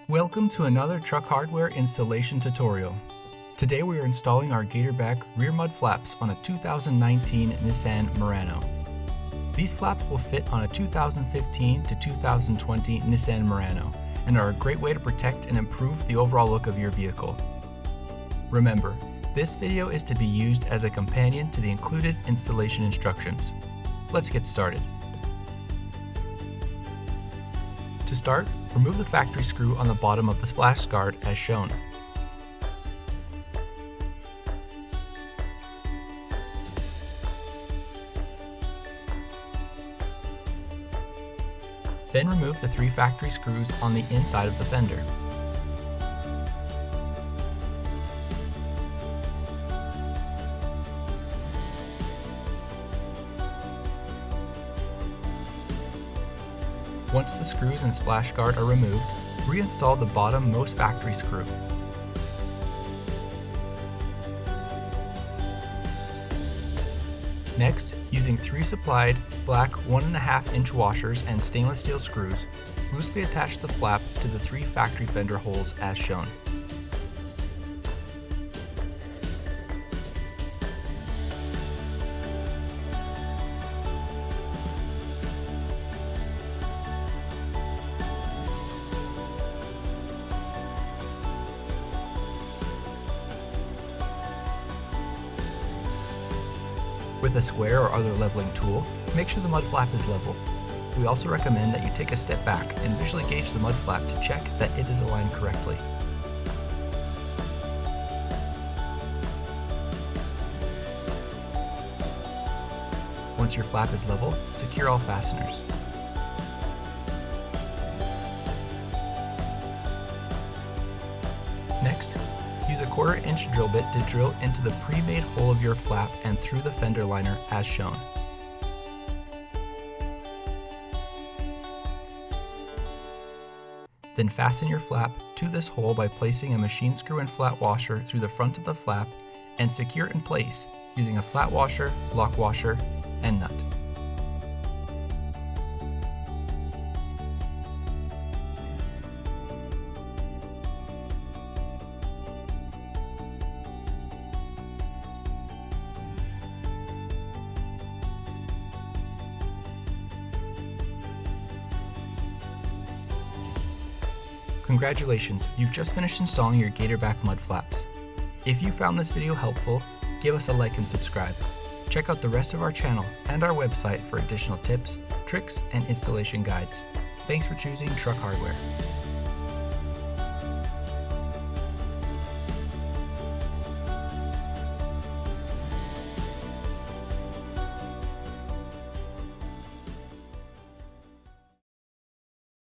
Welcome to another truck hardware installation tutorial. Today we are installing our Gatorback rear mud flaps on a 2019 Nissan Murano. These flaps will fit on a 2015 to 2020 Nissan Murano and are a great way to protect and improve the overall look of your vehicle. Remember, this video is to be used as a companion to the included installation instructions. Let's get started. To start, remove the factory screw on the bottom of the splash guard as shown. Then remove the 3 factory screws on the inside of the fender. Once the screws and splash guard are removed, reinstall the bottom-most factory screw. Next, using 3 supplied black 1.5-inch washers and stainless steel screws, loosely attach the flap to the 3 factory fender holes as shown. With a square or other leveling tool, make sure the mud flap is level. We also recommend that you take a step back and visually gauge the mud flap to check that it is aligned correctly. Once your flap is level, secure all fasteners. Next, use a 1/4-inch drill bit to drill into the pre-made hole of your flap and through the fender liner as shown. Then fasten your flap to this hole by placing a machine screw and flat washer through the front of the flap and secure it in place using a flat washer, lock washer, and nut. Congratulations, you've just finished installing your Gatorback mud flaps. If you found this video helpful, give us a like and subscribe. Check out the rest of our channel and our website for additional tips, tricks, and installation guides. Thanks for choosing Truck Hardware.